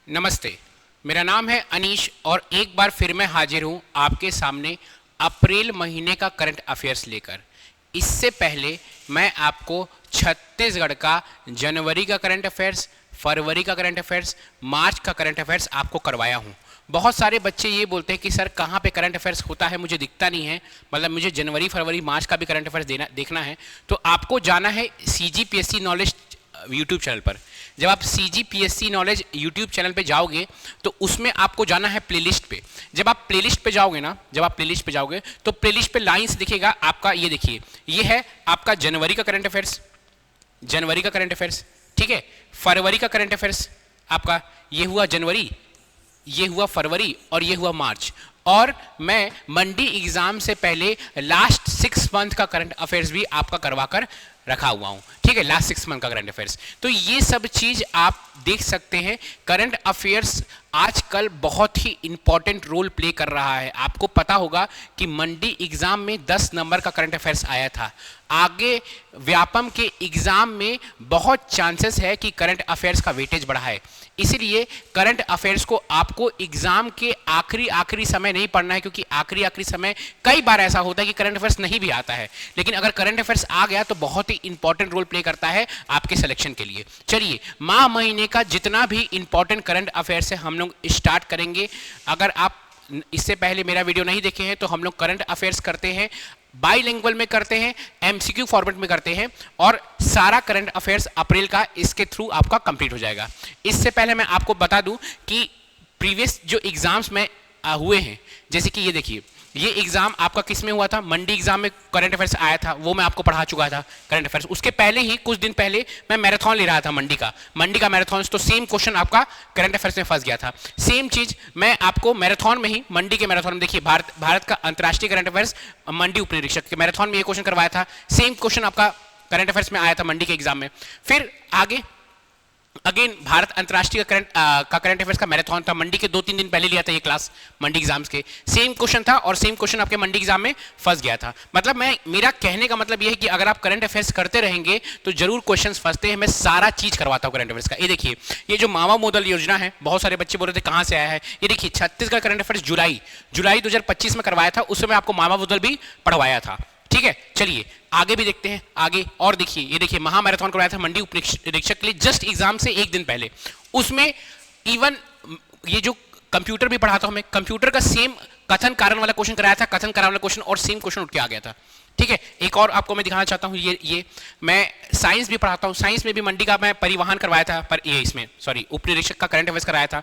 नमस्ते, मेरा नाम है अनीश और एक बार फिर मैं हाजिर हूँ आपके सामने अप्रैल महीने का करंट अफेयर्स लेकर। इससे पहले मैं आपको छत्तीसगढ़ का जनवरी का करंट अफेयर्स, फरवरी का करंट अफेयर्स, मार्च का करंट अफेयर्स आपको करवाया हूँ। बहुत सारे बच्चे ये बोलते हैं कि सर कहाँ पे करंट अफेयर्स होता है, मुझे दिखता नहीं है, मतलब मुझे जनवरी फरवरी मार्च का भी करंट अफेयर्स देखना है। तो आपको जाना है CGPSC नॉलेज यूट्यूब चैनल पर। जब आप CGPSC नॉलेज यूट्यूब चैनल पे जाओगे तो उसमें आपको जाना है प्लेलिस्ट पे। जब आप प्लेलिस्ट पे जाओगे ना, जब आप प्लेलिस्ट पे जाओगे तो प्लेलिस्ट पे लाइंस दिखेगा आपका, ये देखिए, ये है आपका जनवरी का करंट अफेयर्स, जनवरी का करंट अफेयर्स, ठीक है। फरवरी का करंट अफेयर्स आपका, ये हुआ जनवरी, ये हुआ फरवरी और ये हुआ मार्च। और मैं मंडी एग्जाम से पहले लास्ट 6 मंथ का करंट अफेयर्स भी आपका करवा कर रखा हुआ हूं, ठीक है, लास्ट 6 मंथ का करंट अफेयर्स। तो ये सब चीज आप देख सकते हैं। करंट अफेयर्स आजकल बहुत ही इंपॉर्टेंट रोल प्ले कर रहा है। आपको पता होगा कि मंडी एग्जाम में 10 नंबर का करंट अफेयर्स आया था। आगे व्यापम के एग्जाम में बहुत चांसेस है कि करंट अफेयर्स का वेटेज बढ़ा है। इसीलिए करंट अफेयर्स को आपको एग्जाम के आखिरी समय नहीं पढ़ना है, क्योंकि आखिरी समय कई बार ऐसा होता है कि करंट अफेयर्स नहीं भी आता है। लेकिन अगर करंट अफेयर्स आ गया तो बहुत ही इंपॉर्टेंट रोल प्ले करता है आपके सिलेक्शन के लिए। चलिए, माह महीने का जितना भी इंपॉर्टेंट करंट अफेयर्स है हम लोग स्टार्ट करेंगे। अगर आप इससे पहले मेरा वीडियो नहीं देखे हैं तो हम लोग करंट अफेयर्स करते हैं, बाईलिंगुअल में करते हैं, MCQ फॉर्मेट में करते हैं, और सारा करंट अफेयर्स अप्रैल का इसके थ्रू आपका कंप्लीट हो जाएगा। इससे पहले मैं आपको बता दूं कि प्रीवियस जो एग्जाम्स में हुए हैं, जैसे कि ये देखिए, ये एग्जाम आपका किस में हुआ था, मंडी एग्जाम में करंट अफेयर्स आया था, वो मैं आपको पढ़ा चुका था करंट अफेयर्स। उसके पहले ही कुछ दिन पहले मैं मैराथन ले रहा था मंडी का मैराथन, तो सेम क्वेश्चन आपका करंट अफेयर्स में फंस गया था। सेम चीज मैं आपको मैराथन में ही, मंडी के मैराथन में देखिए, भारत का अंतर्राष्ट्रीय करंट अफेयर्स मंडी उप निरीक्षक के मैराथन में ये क्वेश्चन करवाया था। सेम क्वेश्चन आपका करंट अफेयर्स में आया था मंडी के एग्जाम में। फिर आगे अगेन भारत अंतर्राष्ट्रीय करंट अफेयर्स का मैराथन था, मंडी के 2-3 दिन पहले लिया था ये क्लास मंडी एग्जाम्स के। सेम क्वेश्चन था और सेम क्वेश्चन आपके मंडी एग्जाम में फंस गया था। मतलब मेरा कहने का मतलब ये है कि अगर आप करंट अफेयर्स करते रहेंगे तो जरूर क्वेश्चंस फंसते हैं। मैं सारा चीज करवाता हूँ करंट अफेयर्स का। ये देखिए, ये जो मावा मोदल योजना है, बहुत सारे बच्चे बोल रहे थे कहाँ से आया है। ये देखिए, छत्तीसगढ़ करंट अफेयर्स जुलाई 2025 में करवाया था, उसमें आपको मावा मोदल भी पढ़वाया था, ठीक है। चलिए आगे भी देखते हैं, आगे और देखिए, ये देखिए, महा मैराथन करवाया था मंडी उप निरीक्षक के लिए जस्ट एग्जाम से 1 दिन पहले। उसमें इवन ये जो कंप्यूटर भी पढ़ाता हूं मैं, कंप्यूटर का सेम कथन कारण वाला क्वेश्चन कराया था, कथन कारण वाला क्वेश्चन, और सेम क्वेश्चन उठ के आ गया था, ठीक है। एक और आपको मैं दिखाना चाहता हूं, ये मैं साइंस भी पढ़ाता हूं, साइंस में भी मंडी का मैं परिवहन करवाया था, पर ये इसमें सॉरी उप निरीक्षक का करंट अफेयर्स कराया था,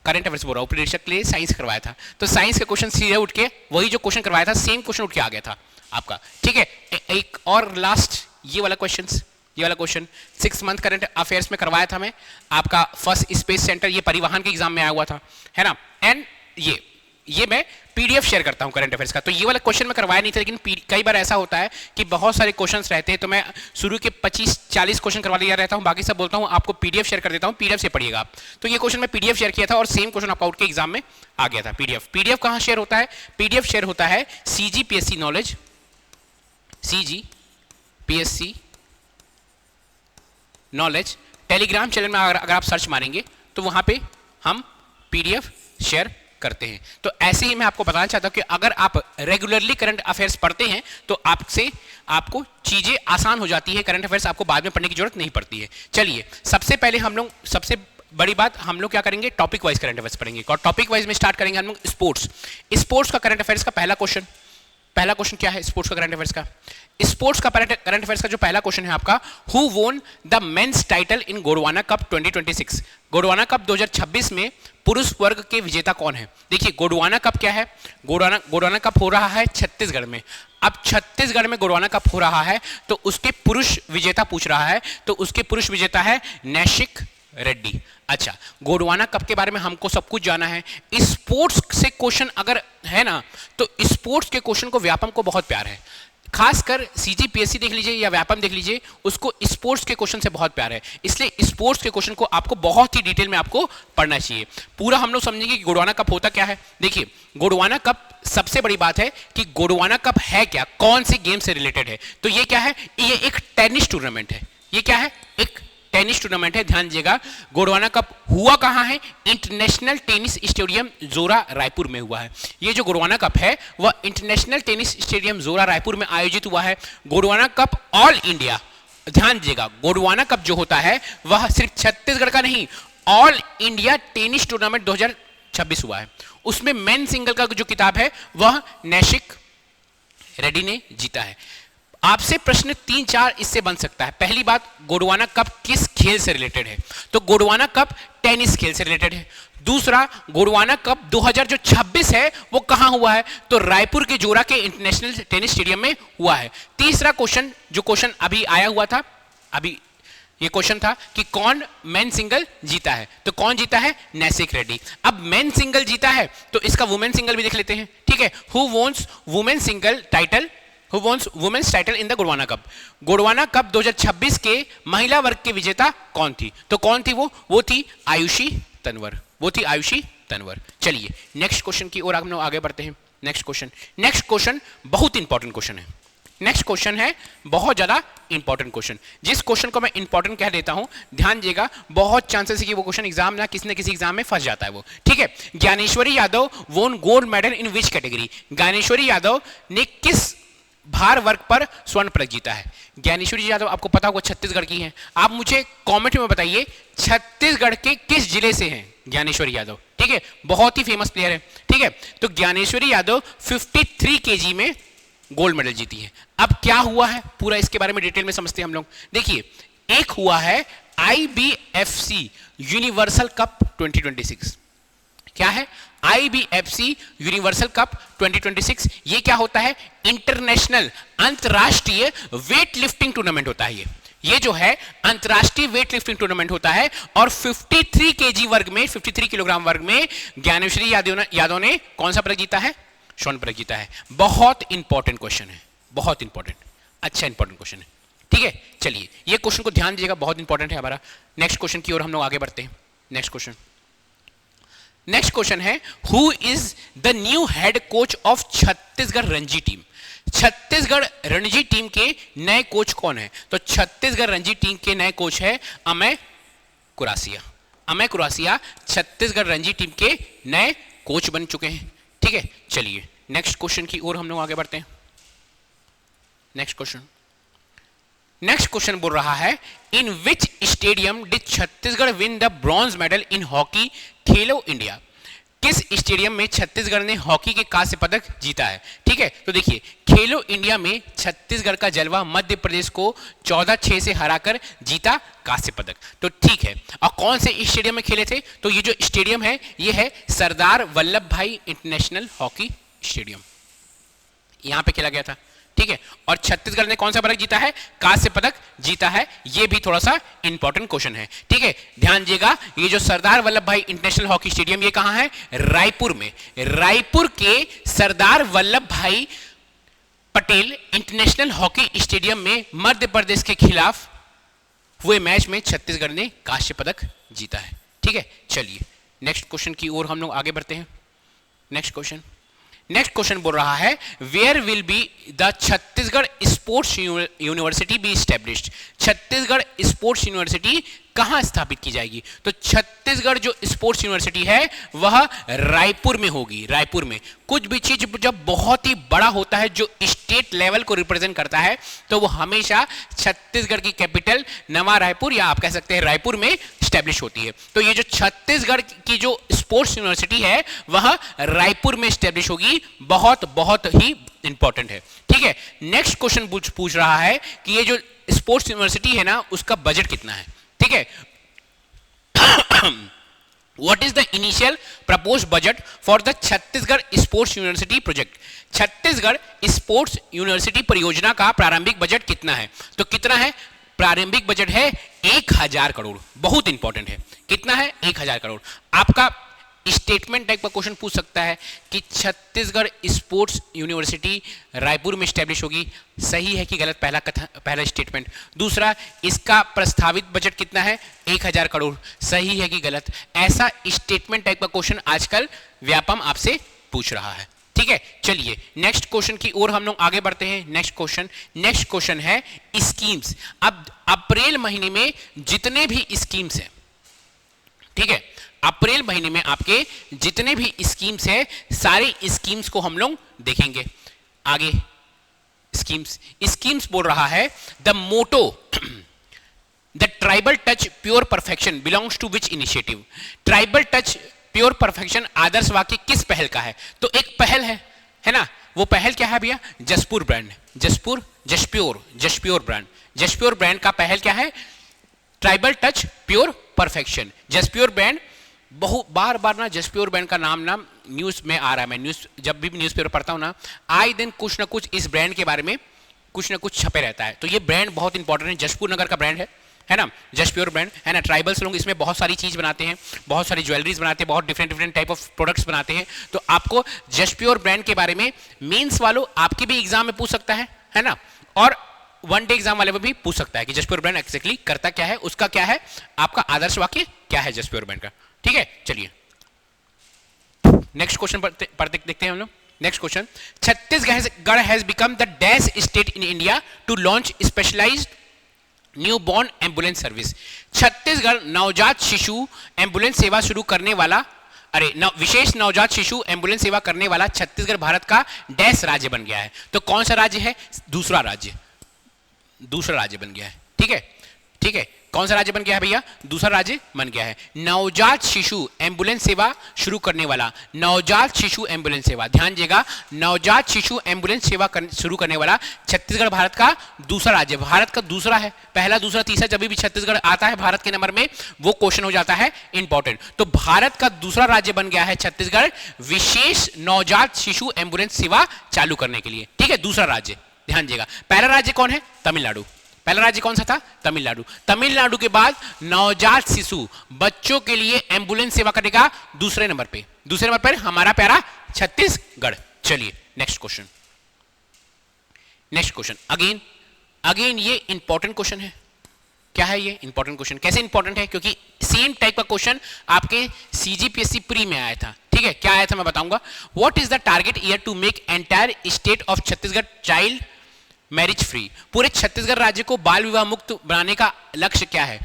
करंट अफेयर्स बोल रहा हूं, उप निरीक्षक के लिए साइंस करवाया था। तो साइंस का क्वेश्चन सीधे उठ के वही जो क्वेश्चन करवाया था सेम क्वेश्चन उठ के आ गया था आपका, ठीक है। एक और लास्ट ये वाला क्वेश्चन 6 मंथ करंट अफेयर्स में करवाया था मैं आपका, फर्स्ट स्पेस सेंटर, ये परिवहन के एग्जाम में आया हुआ था, है ना। एंड ये मैं PDF शेयर करता हूं करंट अफेयर्स का। तो ये वाला क्वेश्चन मैं करवाया नहीं था, लेकिन कई बार ऐसा होता है कि बहुत सारे क्वेश्चंस रहते हैं, तो मैं शुरू के 25-40 क्वेश्चन करवा लिया रहता हूं, बाकी सब बोलता हूं आपको PDF शेयर कर देता हूं, PDF से पढ़िएगा आप। तो ये क्वेश्चन मैं PDF शेयर किया था और सेम क्वेश्चन आपका आउट के एग्जाम में आ गया था। PDF कहां शेयर होता है? PDF शेयर होता है CGPSC knowledge, CGPSC knowledge Telegram channel में अगर आप सर्च मारेंगे तो वहां पे हम PDF शेयर करते हैं। तो ऐसे ही मैं आपको बताना चाहता हूं कि अगर आप रेगुलरली करंट अफेयर्स पढ़ते हैं तो आपको चीजें आसान हो जाती है, करंट अफेयर्स आपको बाद में पढ़ने की जरूरत नहीं पड़ती है। चलिए, सबसे पहले हम लोग, सबसे बड़ी बात, हम लोग क्या करेंगे, टॉपिक वाइज करंट अफेयर्स पढ़ेंगे, और टॉपिक वाइज में स्टार्ट करेंगे हम लोग स्पोर्ट्स का करंट अफेयर्स का पहला क्वेश्चन क्या है स्पोर्ट्स का करंट अफेयर्स का? स्पोर्ट्स का करंट अफेयर्स का जो पहला क्वेश्चन है आपका, who won the men's title in Gondwana cup 2026? Gondwana cup 2026 में पुरुष वर्ग के विजेता कौन है? देखिए, गोंडवाना कप क्या है? गोंडवाना कप हो रहा है छत्तीसगढ़ में। अब छत्तीसगढ़ में गोंडवाना कप हो रहा है तो उसके पुरुष विजेता पूछ रहा है, तो उसके पुरुष विजेता है नैशिक रेड्डी। अच्छा, गोंडवाना कप के बारे में हमको सब कुछ जाना है। स्पोर्ट्स से क्वेश्चन अगर है ना, तो स्पोर्ट्स के क्वेश्चन को व्यापम को बहुत प्यार है, खासकर CGPSC देख लीजिए या व्यापम देख लीजिए, उसको स्पोर्ट्स के क्वेश्चन से बहुत प्यार है। इसलिए स्पोर्ट्स के क्वेश्चन को आपको बहुत ही डिटेल में आपको पढ़ना चाहिए। पूरा हम लोग समझेंगे कि गोंडवाना कप होता क्या है। देखिए, गोंडवाना कप, सबसे बड़ी बात है कि गोंडवाना कप है क्या, कौन से गेम से रिलेटेड है। तो ये क्या है? ये एक टेनिस टूर्नामेंट है। ये क्या है? एक टेनिस टूर्नामेंट है, ध्यान दीजिएगा। गोंडवाना कप हुआ कहां है? इंटरनेशनल टेनिस स्टेडियम जोरा रायपुर में हुआ है। ये जो गोंडवाना कप है वह इंटरनेशनल टेनिस स्टेडियम जोरा रायपुर में आयोजित हुआ है। गोंडवाना कप ऑल इंडिया, ध्यान दीजिएगा, गोंडवाना कप जो होता है वह सिर्फ छत्तीसगढ़ का नहीं, ऑल इंडिया टेनिस टूर्नामेंट 2026 हुआ है। उसमें मेन सिंगल का जो किताब है वह नैशिक रेड्डी ने जीता है। आपसे प्रश्न 3-4 इससे बन सकता है। पहली बात, गोंडवाना कप किस खेल से रिलेटेड है? तो गोंडवाना कप टेनिस खेल से रिलेटेड है। दूसरा, गोंडवाना कप 2026 है वो कहां हुआ है? तो रायपुर के जोरा के इंटरनेशनल टेनिस स्टेडियम में हुआ है। तीसरा क्वेश्चन, जो क्वेश्चन अभी आया हुआ था, अभी ये क्वेश्चन था कि कौन मेन सिंगल जीता है, तो कौन जीता है? नैशिक रेड्डी। अब मेन सिंगल जीता है तो इसका वुमेन सिंगल भी देख लेते हैं, ठीक है। Who wins women single title, who wins women's title in the Gondwana cup? Gondwana cup 2026 के महिला वर्ग के विजेता कौन थी? तो कौन थी वो थी आयुषी तंवर, वो थी आयुषी तंवर। चलिए नेक्स्ट क्वेश्चन की ओर हम लोग आगे बढ़ते हैं। नेक्स्ट क्वेश्चन बहुत इंपॉर्टेंट क्वेश्चन है। नेक्स्ट क्वेश्चन है बहुत ज्यादा इंपॉर्टेंट क्वेश्चन। जिस क्वेश्चन को मैं इंपॉर्टेंट कह देता हूं, ध्यान दीजिएगा, बहुत चांसेस है कि वो क्वेश्चन एग्जाम ना किसी न किसी एग्जाम में फंस जाता है वो, ठीक है। ज्ञानेश्वरी यादव वोन gold medal in which category? Dnyaneshwari Yadav ने किस भार वर्ग पर स्वर्ण पदक जीता है? ज्ञानेश्वरी यादव आपको पता होगा छत्तीसगढ़ की हैं। आप मुझे कमेंट में बताइए छत्तीसगढ़ के किस जिले से हैं ज्ञानेश्वरी यादव, ठीक है। बहुत ही फेमस प्लेयर है, ठीक है। तो ज्ञानेश्वरी यादव 53 केजी में गोल्ड मेडल जीती है। अब क्या हुआ है पूरा इसके बारे में डिटेल में समझते हैं हम लोग। देखिए, एक हुआ है IBFC यूनिवर्सल कप 2026। क्या है? IBFC universal cup 2026। ये क्या होता है? इंटरनेशनल, अंतरराष्ट्रीय वेट लिफ्टिंग टूर्नामेंट होता है। ये जो है अंतरराष्ट्रीय वेट लिफ्टिंग टूर्नामेंट होता है और 53 केजी वर्ग में, 53 किलोग्राम वर्ग में ज्ञानेश्वरी यादव ने कौन सा पदक जीता है? स्वर्ण पदक जीता है। बहुत इंपॉर्टेंट क्वेश्चन है, बहुत इंपॉर्टेंट, अच्छा इंपॉर्टेंट क्वेश्चन है, ठीक है। चलिए ये क्वेश्चन को ध्यान दीजिएगा, बहुत इंपॉर्टेंट है हमारा। नेक्स्ट क्वेश्चन की ओर हम लोग आगे बढ़ते हैं। नेक्स्ट क्वेश्चन है, who is the new head coach of Chhattisgarh Ranji team? Chhattisgarh Ranji team के नए कोच कौन है? तो छत्तीसगढ़ रणजी टीम के नए कोच है अमय कुरासिया। अमय कुरासिया छत्तीसगढ़ रणजी टीम के नए कोच बन चुके हैं, ठीक है। चलिए नेक्स्ट क्वेश्चन की ओर हम लोग आगे बढ़ते हैं। नेक्स्ट क्वेश्चन बोल रहा है, in which stadium did Chhattisgarh win the bronze medal in hockey Khelo India? किस स्टेडियम में छत्तीसगढ़ ने हॉकी के कांस्य पदक जीता है? ठीक है, तो देखिए खेलो इंडिया में छत्तीसगढ़ का जलवा मध्य प्रदेश को 14-6 से हराकर जीता कांस्य पदक। तो ठीक है, और कौन से स्टेडियम में खेले थे? तो ये जो स्टेडियम है ये है सरदार वल्लभ भाई इंटरनेशनल हॉकी स्टेडियम, यहां पे खेला गया था, ठीक है। और छत्तीसगढ़ ने कौन सा पदक जीता है? कांस्य पदक जीता है। ये भी थोड़ा सा इंपॉर्टेंट क्वेश्चन है, ठीक है। ध्यान दीजिएगा, ये जो सरदार वल्लभ भाई इंटरनेशनल हॉकी स्टेडियम ये कहां है? रायपुर में। रायपुर के सरदार वल्लभ भाई पटेल इंटरनेशनल हॉकी स्टेडियम में मध्य प्रदेश के खिलाफ हुए मैच में छत्तीसगढ़ ने कांस्य पदक जीता है, ठीक है। चलिए नेक्स्ट क्वेश्चन की ओर हम लोग आगे बढ़ते हैं। नेक्स्ट क्वेश्चन बोल रहा है, where will be the Chhattisgarh sports university be established? Chhattisgarh sports university कहां स्थापित की जाएगी? तो छत्तीसगढ़ जो स्पोर्ट्स यूनिवर्सिटी है वह रायपुर में होगी। रायपुर में कुछ भी चीज जब बहुत ही बड़ा होता है, जो स्टेट लेवल को रिप्रेजेंट करता है, तो वो हमेशा छत्तीसगढ़ की कैपिटल नवा रायपुर या आप कह सकते हैं रायपुर में स्टैब्लिश होती है। तो ये जो छत्तीसगढ़ की जो स्पोर्ट्स यूनिवर्सिटी है वह रायपुर में स्टैब्लिश होगी। बहुत बहुत ही इंपॉर्टेंट है, ठीक है। नेक्स्ट क्वेश्चन पूछ रहा है कि ये जो स्पोर्ट्स यूनिवर्सिटी है ना उसका बजट कितना है, ठीक है। What is the initial proposed budget for the Chhattisgarh sports university project? Chhattisgarh sports university परियोजना का प्रारंभिक बजट कितना है? तो कितना है? प्रारंभिक बजट है 1000 करोड़। बहुत इंपॉर्टेंट है, कितना है? 1000 करोड़। आपका स्टेटमेंट टाइप का क्वेश्चन पूछ सकता है कि छत्तीसगढ़ स्पोर्ट्स यूनिवर्सिटी रायपुर में स्टैब्लिश होगी, सही है कि गलत? पहला स्टेटमेंट। दूसरा, इसका प्रस्तावित बजट कितना है? 1000 करोड़, सही है कि गलत? ऐसा स्टेटमेंट टाइप का क्वेश्चन आजकल व्यापम आपसे पूछ रहा है, ठीक है। चलिए नेक्स्ट क्वेश्चन की ओर हम लोग आगे बढ़ते हैं। नेक्स्ट क्वेश्चन है स्कीम्स। अब अप्रैल महीने में जितने भी स्कीम्स हैं, ठीक है, अप्रैल महीने में आपके जितने भी स्कीम्स है सारी स्कीम्स को हम लोग देखेंगे। आगे स्कीम्स बोल रहा है the motto the tribal touch pure perfection belongs to which initiative. Tribal touch pure perfection आदर्श वाक्य किस पहल का है? तो एक पहल है ना, वो पहल क्या है भैया? Jashpur brand, Jashpure brand, Jashpure brand का पहल क्या है? Tribal touch pure perfection. Jashpure brand बहुत बार ना जसप्योर ब्रांड का नाम न्यूज में आ रहा है। मैं न्यूज जब भी न्यूज़पेपर पढ़ता हूं ना, आए दिन कुछ ना कुछ इस ब्रांड के बारे में कुछ ना कुछ छपे रहता है। तो ये ब्रांड बहुत इंपॉर्टेंट है, जसपुर नगर का ब्रांड है ना, जसप्योर ब्रांड है ना। ट्राइबल्स लोग इसमें बहुत सारी चीज बनाते हैं, बहुत सारी ज्वेलरीज बनाते हैं, बहुत डिफरेंट टाइप ऑफ प्रोडक्ट्स बनाते हैं। तो आपको जसप्योर ब्रांड के बारे में मेंस वालों आपके भी एग्जाम में पूछ सकता है ना, और वन डे एग्जाम वाले में भी पूछ सकता है कि जसप्योर ब्रांड एक्जैक्टली करता क्या है, उसका क्या है, आपका आदर्श वाक्य क्या है जसप्योर ब्रांड का। ठीक है, चलिए नेक्स्ट क्वेश्चन पढ़ते देखते हैं हम लोग। Next question, Chhattisgarh has become the dash state in India to launch specialised newborn ambulance service. Chhattisgarh नवजात शिशु एम्बुलेंस सेवा शुरू करने वाला, विशेष नवजात शिशु एम्बुलेंस सेवा करने वाला छत्तीसगढ़ भारत का डैश राज्य बन गया है। तो कौन सा राज्य है? दूसरा राज्य बन गया है। ठीक है, कौन सा राज्य बन गया है भैया? दूसरा राज्य बन गया है। नवजात शिशु एम्बुलेंस सेवा शुरू करने वाला, नवजात शिशु एम्बुलेंस सेवा, ध्यान दीजिएगा, नवजात शिशु एम्बुलेंस सेवा शुरू करने वाला छत्तीसगढ़ भारत का दूसरा राज्य, भारत का दूसरा है। पहला, दूसरा, तीसरा जब भी छत्तीसगढ़ आता है भारत के नंबर में, वो क्वेश्चन हो जाता है इंपॉर्टेंट। तो भारत का दूसरा राज्य बन गया है छत्तीसगढ़ विशेष नवजात शिशु एम्बुलेंस सेवा चालू करने के लिए। ठीक है, दूसरा राज्य, ध्यान दीजिएगा। पहला राज्य कौन है? तमिलनाडु। पहला राज्य कौन सा था? तमिलनाडु। तमिलनाडु के बाद नवजात शिशु बच्चों के लिए एम्बुलेंस सेवा करने का दूसरे नंबर पे हमारा प्यारा छत्तीसगढ़। चलिए नेक्स्ट क्वेश्चन अगेन ये इंपॉर्टेंट क्वेश्चन है। क्या है ये इंपॉर्टेंट क्वेश्चन? कैसे इंपॉर्टेंट है? क्योंकि सेम टाइप का क्वेश्चन आपके सीजीपीएससी प्री में आया था। ठीक है, क्या आया था मैं बताऊंगा। What is the target year to make entire state of Chhattisgarh child marriage free? पूरे छत्तीसगढ़ राज्य को बाल विवाह मुक्त बनाने का लक्ष्य क्या है?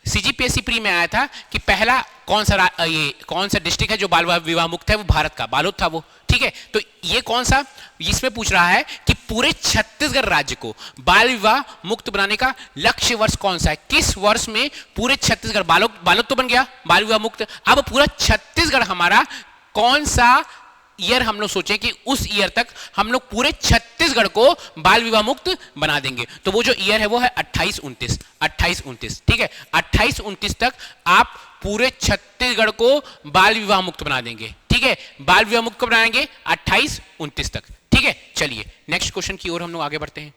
सीजीपीएससी प्री में आया था कि पहला कौन सा डिस्ट्रिक्ट है जो बाल विवाह मुक्त है? वो भारत का बालोद था वो। ठीक है, तो ये कौन सा, इसमें पूछ रहा है कि पूरे छत्तीसगढ़ राज्य को बाल विवाह मुक्त बनाने का लक्ष्य वर्ष कौन सा है? किस वर्ष में पूरे छत्तीसगढ़, बालोद तो बन गया बाल विवाह मुक्त, अब पूरा छत्तीसगढ़ हमारा कौन सा ईयर हम लोग सोचें कि उस ईयर तक हम लोग पूरे छत्तीसगढ़ को बाल विवाह मुक्त बना देंगे। तो वो जो ईयर है वो है 28-29। ठीक है, 28-29 तक आप पूरे छत्तीसगढ़ को बाल विवाह मुक्त बना देंगे। ठीक है, बाल विवाह मुक्त बनाएंगे 28-29 तक। ठीक है, चलिए नेक्स्ट क्वेश्चन की ओर हम लोग आगे बढ़ते हैं।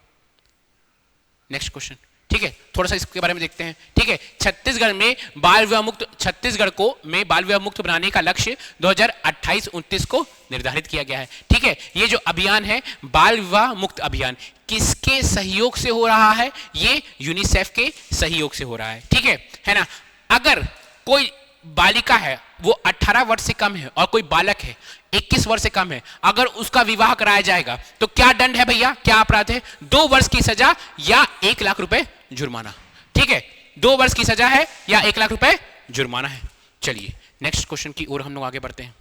नेक्स्ट क्वेश्चन, ठीक है, थोड़ा सा इसके बारे में देखते हैं। ठीक है, छत्तीसगढ़ में बाल विवाह मुक्त, छत्तीसगढ़ को में बाल विवाह मुक्त बनाने का लक्ष्य 2028-29 को निर्धारित किया गया है। ठीक है, ये जो अभियान है बाल विवाह मुक्त अभियान किसके सहयोग से हो रहा है? ये यूनिसेफ के सहयोग से हो रहा है। ठीक है ना। अगर कोई बालिका है वो 18 वर्ष से कम है और कोई बालक है 21 वर्ष से कम है, अगर उसका विवाह कराया जाएगा तो क्या दंड है भैया? क्या अपराध है? 2 वर्ष की सजा या 1 लाख रुपए जुर्माना। ठीक है, 2 वर्ष की सजा है या 1 लाख रुपए जुर्माना है। चलिए नेक्स्ट क्वेश्चन की ओर हम लोग आगे बढ़ते हैं।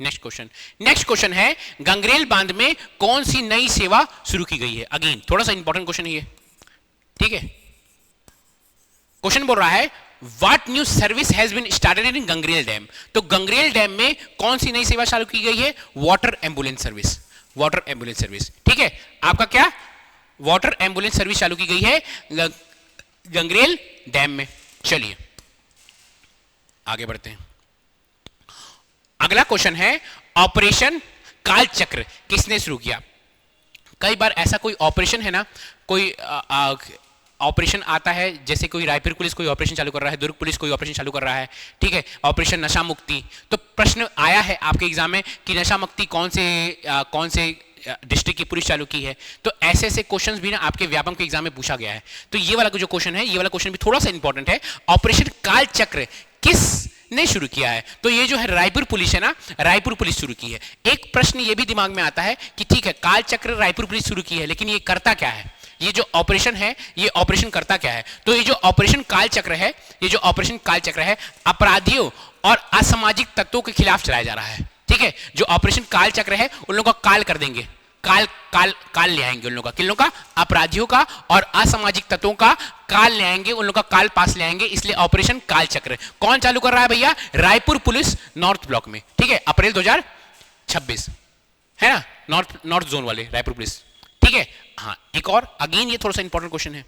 नेक्स्ट क्वेश्चन है गंगरेल बांध में कौन सी नई सेवा शुरू की गई है? अगेन थोड़ा सा इंपॉर्टेंट क्वेश्चन है ये। ठीक है, क्वेश्चन बोल रहा है what new service has been started in Gangrel dam? तो गंगरेल डैम में कौन सी नई सेवा चालू की गई है? Water ambulance service. ठीक है, आपका क्या वाटर एम्बुलेंस सर्विस चालू की गई है गंगरेल डैम में। चलिए आगे बढ़ते हैं। अगला क्वेश्चन है ऑपरेशन कालचक्र किसने शुरू किया? कई बार ऐसा कोई ऑपरेशन है ना, कोई ऑपरेशन आता है, जैसे कोई रायपुर पुलिस कोई ऑपरेशन चालू कर रहा है, दुर्ग पुलिस कोई ऑपरेशन चालू कर रहा है। ठीक है, ऑपरेशन नशा मुक्ति। तो प्रश्न आया है आपके एग्जाम में कि नशा मुक्ति कौन से डिस्ट्रिक्ट की पुलिस चालू की है? तो ऐसे क्वेश्चंस भी ना आपके व्यापम के एग्जाम में पूछा गया है। तो ये वाला जो क्वेश्चन है, ये वाला क्वेश्चन भी थोड़ा सा इंपॉर्टेंट है। ऑपरेशन कालचक्र किस ने शुरू किया है? तो ये जो है रायपुर पुलिस है ना, रायपुर पुलिस शुरू की है। एक प्रश्न ये भी दिमाग में आता है कि ठीक है कालचक्र रायपुर पुलिस शुरू की है, लेकिन ये करता क्या है? ये जो ऑपरेशन है ये ऑपरेशन करता क्या है? तो ये जो ऑपरेशन काल चक्र है, ये जो ऑपरेशन काल चक्र है अपराधियों और असामाजिक तत्वों के खिलाफ चलाया जा रहा है। ठीक है, जो ऑपरेशन काल चक्र है उन लोगों का काल कर देंगे, काल काल काल ले आएंगे उन लोगों का, किन लोगों का? अपराधियों का और असामाजिक तत्वों का काल ले आएंगे, उन लोगों का काल पास ले आएंगे, इसलिए ऑपरेशन काल चक्र। कौन चालू कर रहा है भैया? रायपुर पुलिस नॉर्थ ब्लॉक में। ठीक है, अप्रैल 2026 है ना, नॉर्थ जोन वाले रायपुर पुलिस। ठीक है, हाँ एक और अगेन ये थोड़ा सा इंपॉर्टेंट क्वेश्चन है,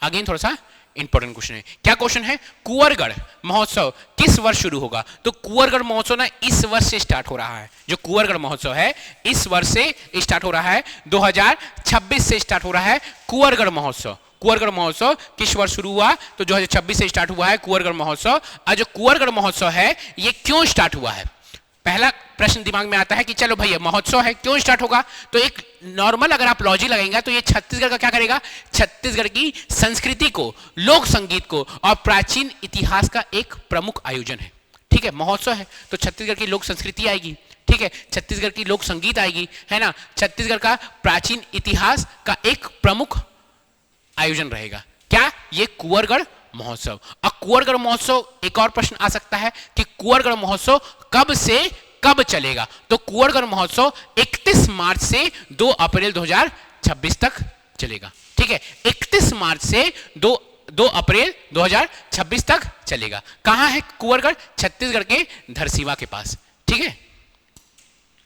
अगेन थोड़ा सा इंपॉर्टेंट क्वेश्चन है। क्या क्वेश्चन है? कुंवरगढ़ महोत्सव किस वर्ष शुरू होगा? तो कुंवरगढ़ महोत्सव ना इस वर्ष से स्टार्ट हो रहा है। जो कुंवरगढ़ महोत्सव है इस वर्ष से स्टार्ट हो रहा है, 2026 से स्टार्ट हो रहा है कुंवरगढ़ महोत्सव। कुंवरगढ़ महोत्सव किस वर्ष शुरू हुआ? तो 2026 से स्टार्ट हुआ है कुंवरगढ़ महोत्सव। और जो कुंवरगढ़ महोत्सव है ये क्यों स्टार्ट हुआ है? पहला प्रश्न दिमाग में आता है कि चलो भैया महोत्सव है क्यों स्टार्ट होगा? तो एक नॉर्मल अगर आप लॉजिक लगाएंगे तो ये छत्तीसगढ़ का क्या करेगा? छत्तीसगढ़ की संस्कृति को, लोक संगीत को और प्राचीन इतिहास का एक प्रमुख आयोजन है। ठीक है, महोत्सव है तो छत्तीसगढ़ की लोक संस्कृति आएगी, ठीक है, छत्तीसगढ़ की लोक संगीत आएगी, है ना, छत्तीसगढ़ का प्राचीन इतिहास का एक प्रमुख आयोजन रहेगा। क्या? ये कुंवरगढ़ महोत्सव। और कुंवरगढ़ महोत्सव, एक और प्रश्न आ सकता है कि कुंवरगढ़ महोत्सव कब से कब चलेगा? तो कुंवरगढ़ महोत्सव 31 मार्च से 2 अप्रैल 2026 तक चलेगा। ठीक है, 31 मार्च से 2 अप्रैल 2026 तक चलेगा। कहां है कुंवरगढ़? छत्तीसगढ़ के धरसीवा के पास। ठीक है,